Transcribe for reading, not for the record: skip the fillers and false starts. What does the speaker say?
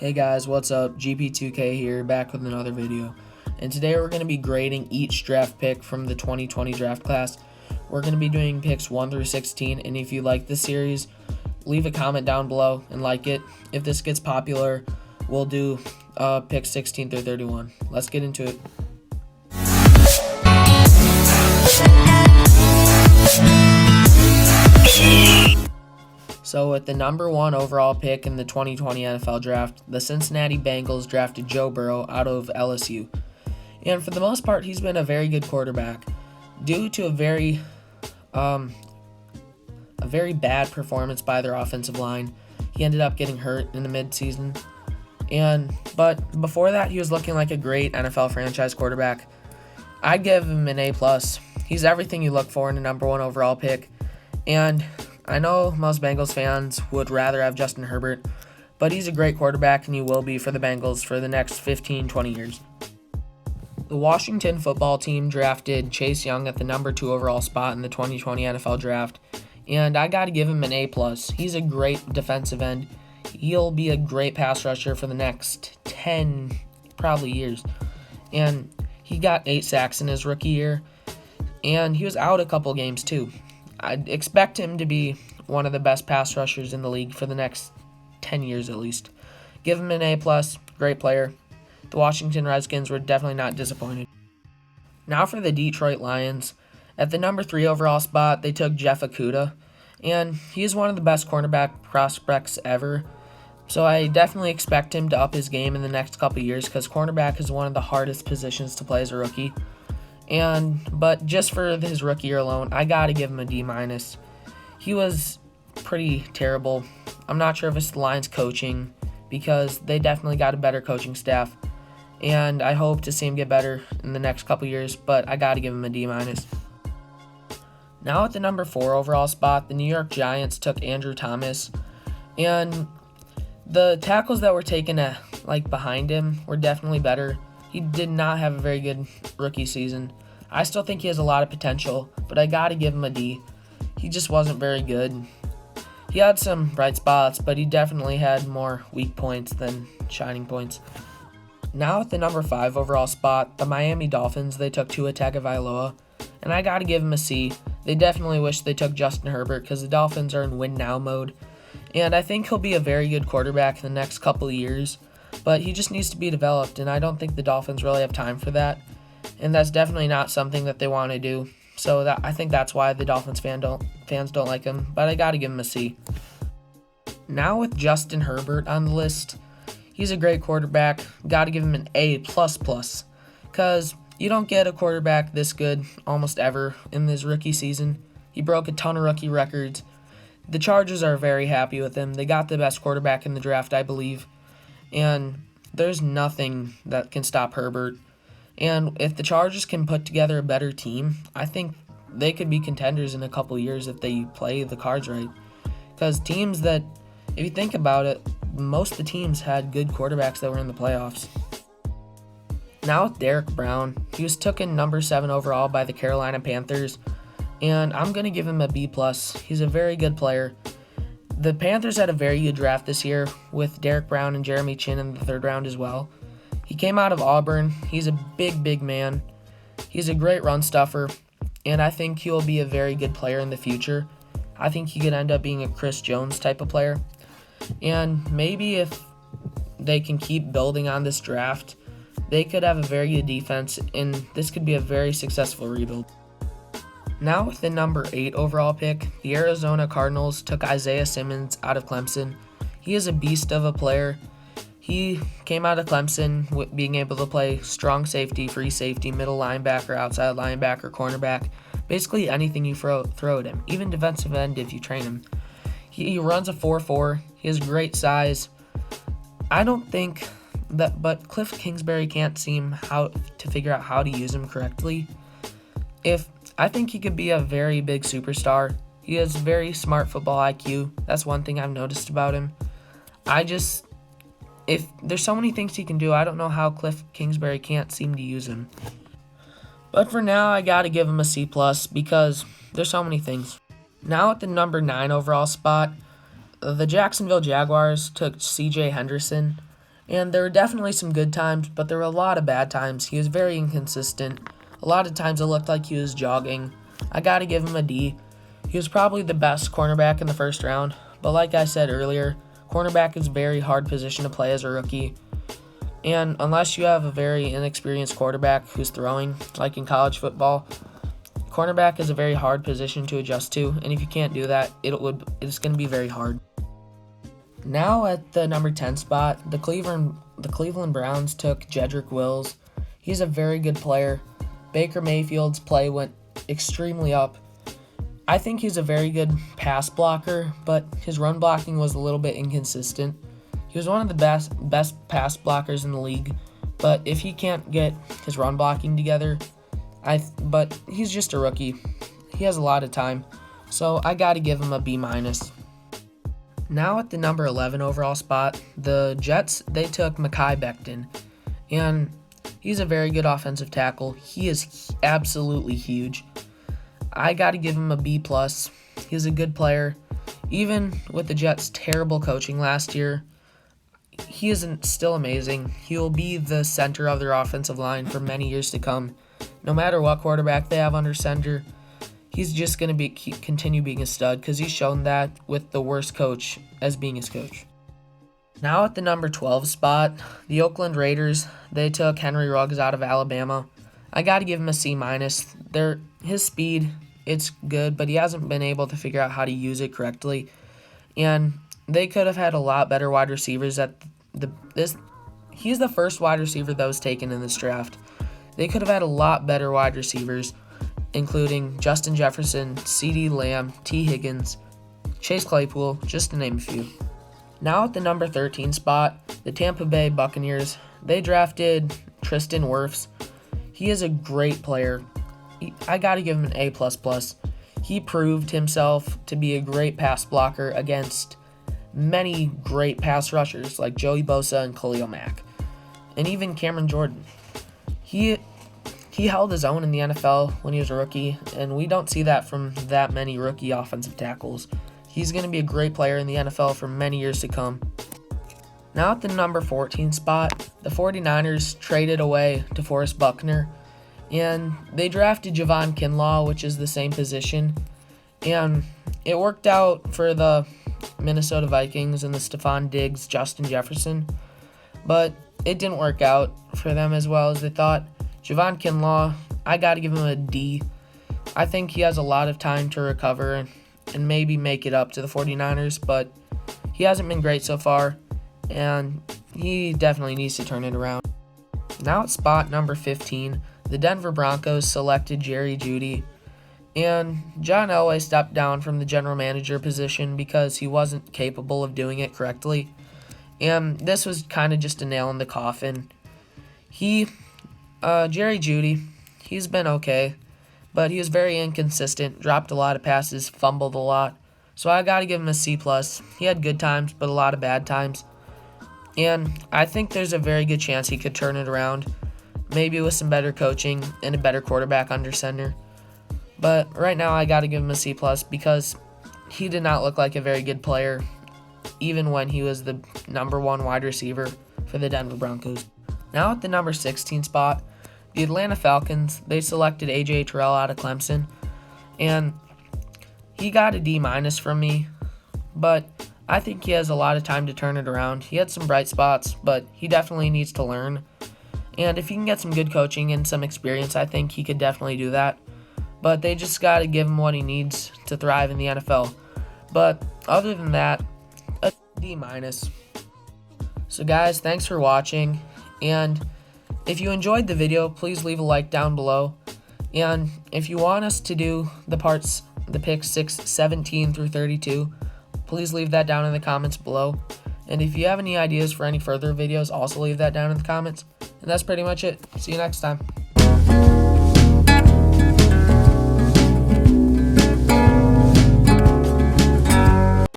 Hey guys, what's up? GP2K here, back with another video. And today we're going to be grading each draft pick from the 2020 draft class. We're going to be doing picks 1 through 16, and if you like this series, leave a comment down below and like it. If this gets popular, we'll do picks 16 through 31. Let's get into it. So with the number 1 overall pick in the 2020 NFL Draft, the Cincinnati Bengals drafted Joe Burrow out of LSU. And for the most part, he's been a very good quarterback. Due to a very bad performance by their offensive line, he ended up getting hurt in the midseason. But before that, he was looking like a great NFL franchise quarterback. I'd give him an A+. He's everything you look for in a number 1 overall pick. And I know most Bengals fans would rather have Justin Herbert, but he's a great quarterback and he will be for the Bengals for the next 15-20 years. The Washington football team drafted Chase Young at the number 2 overall spot in the 2020 NFL Draft, and I got to give him an A+. He's a great defensive end. He'll be a great pass rusher for the next 10, probably years. And he got 8 sacks in his rookie year, and he was out a couple games too. I'd expect him to be one of the best pass rushers in the league for the next 10 years at least. Give him an A+, great player. The Washington Redskins were definitely not disappointed. Now for the Detroit Lions. At the number 3 overall spot, they took Jeff Okudah, and he's one of the best cornerback prospects ever. So I definitely expect him to up his game in the next couple years because cornerback is one of the hardest positions to play as a rookie. But just for his rookie year alone, I gotta give him a D-. He was pretty terrible. I'm not sure if it's the Lions coaching because they definitely got a better coaching staff, and I hope to see him get better in the next couple years, but I gotta give him a D-. Now at the number 4 overall spot, the New York Giants took Andrew Thomas, and the tackles that were taken behind him were definitely better. He did not have a very good rookie season. I still think he has a lot of potential, but I gotta give him a D. He just wasn't very good. He had some bright spots, but he definitely had more weak points than shining points. Now at the number 5 overall spot, the Miami Dolphins, they took Tua Tagovailoa, and I gotta give him a C. They definitely wish they took Justin Herbert because the Dolphins are in win now mode, and I think he'll be a very good quarterback in the next couple of years. But he just needs to be developed, and I don't think the Dolphins really have time for that, and that's definitely not something that they want to do. So I think that's why the Dolphins fans don't like him, but I got to give him a C. Now with Justin Herbert on the list, he's a great quarterback. Got to give him an A++, because you don't get a quarterback this good almost ever in his rookie season. He broke a ton of rookie records. The Chargers are very happy with him. They got the best quarterback in the draft, I believe. And there's nothing that can stop Herbert. And if the Chargers can put together a better team, I think they could be contenders in a couple years if they play the cards right. Because teams that, if you think about it, most of the teams had good quarterbacks that were in the playoffs. Now with Derek Brown, he was taken number 7 overall by the Carolina Panthers, and I'm going to give him a B+. He's a very good player. The Panthers had a very good draft this year with Derek Brown and Jeremy Chin in the 3rd round as well. He came out of Auburn. He's a big man. He's a great run stuffer, and I think he'll be a very good player in the future. I think he could end up being a Chris Jones type of player. And maybe if they can keep building on this draft, they could have a very good defense, and this could be a very successful rebuild. Now with the number 8 overall pick, the Arizona Cardinals took Isaiah Simmons out of Clemson. He is a beast of a player. He came out of Clemson with being able to play strong safety, free safety, middle linebacker, outside linebacker, cornerback, basically anything you throw at him, even defensive end if you train him. He runs a 4.4. He has great size. I don't think but Cliff Kingsbury can't seem how to figure out how to use him correctly. I think he could be a very big superstar. He has very smart football IQ. That's one thing I've noticed about him. If there's so many things he can do, I don't know how Cliff Kingsbury can't seem to use him. But for now, I gotta give him a C+ because there's so many things. Now at the number 9 overall spot, the Jacksonville Jaguars took C.J. Henderson, And there were definitely some good times, but there were a lot of bad times. He was very inconsistent. A lot of times it looked like he was jogging. I got to give him a D. He was probably the best cornerback in the first round, but like I said earlier, cornerback is a very hard position to play as a rookie. And unless you have a very inexperienced quarterback who's throwing, like in college football, cornerback is a very hard position to adjust to, and if you can't do that, it's going to be very hard. Now at the number 10 spot, the Cleveland Browns took Jedrick Wills. He's a very good player. Baker Mayfield's play went extremely up. I think he's a very good pass blocker, but his run blocking was a little bit inconsistent. He was one of the best pass blockers in the league, but if he can't get his run blocking together, but he's just a rookie. He has a lot of time, so I got to give him a B-. Now at the number 11 overall spot, the Jets, they took Mekhi Becton, and he's a very good offensive tackle. He is absolutely huge. I got to give him a B+. He's a good player. Even with the Jets' terrible coaching last year, he is still amazing. He will be the center of their offensive line for many years to come. No matter what quarterback they have under center, he's just going to continue being a stud because he's shown that with the worst coach as being his coach. Now at the number 12 spot, the Oakland Raiders, they took Henry Ruggs out of Alabama. I got to give him a C-. His speed, it's good, but he hasn't been able to figure out how to use it correctly. And they could have had a lot better wide receivers he's the first wide receiver that was taken in this draft. They could have had a lot better wide receivers, including Justin Jefferson, CeeDee Lamb, T. Higgins, Chase Claypool, just to name a few. Now at the number 13 spot, the Tampa Bay Buccaneers, they drafted Tristan Wirfs. He is a great player. I got to give him an A++. He proved himself to be a great pass blocker against many great pass rushers like Joey Bosa and Khalil Mack, and even Cameron Jordan. He held his own in the NFL when he was a rookie, and we don't see that from that many rookie offensive tackles. He's going to be a great player in the NFL for many years to come. Now at the number 14 spot, the 49ers traded away DeForest Buckner, and they drafted Javon Kinlaw, which is the same position, and it worked out for the Minnesota Vikings and the Stephon Diggs, Justin Jefferson, but it didn't work out for them as well as they thought. Javon Kinlaw, I got to give him a D. I think he has a lot of time to recover and maybe make it up to the 49ers, but he hasn't been great so far, and he definitely needs to turn it around. Now at spot number 15, the Denver Broncos selected Jerry Jeudy, and John Elway stepped down from the general manager position because he wasn't capable of doing it correctly, and this was kind of just a nail in the coffin. Jerry Jeudy, he's been okay, but he was very inconsistent, dropped a lot of passes, fumbled a lot, so I got to give him a C+. He had good times, but a lot of bad times, and I think there's a very good chance he could turn it around, maybe with some better coaching and a better quarterback under center. But right now I got to give him a C+ because he did not look like a very good player, even when he was the number 1 wide receiver for the Denver Broncos. Now at the number 16 spot, the Atlanta Falcons, they selected A.J. Terrell out of Clemson, and he got a D- from me, but I think he has a lot of time to turn it around. He had some bright spots, but he definitely needs to learn, and if he can get some good coaching and some experience, I think he could definitely do that. But they just got to give him what he needs to thrive in the NFL. But other than that, a D-. So guys, thanks for watching, and if you enjoyed the video, please leave a like down below, and if you want us to do the picks 17 through 32, please leave that down in the comments below, and if you have any ideas for any further videos, also leave that down in the comments, and that's pretty much it. See you next time.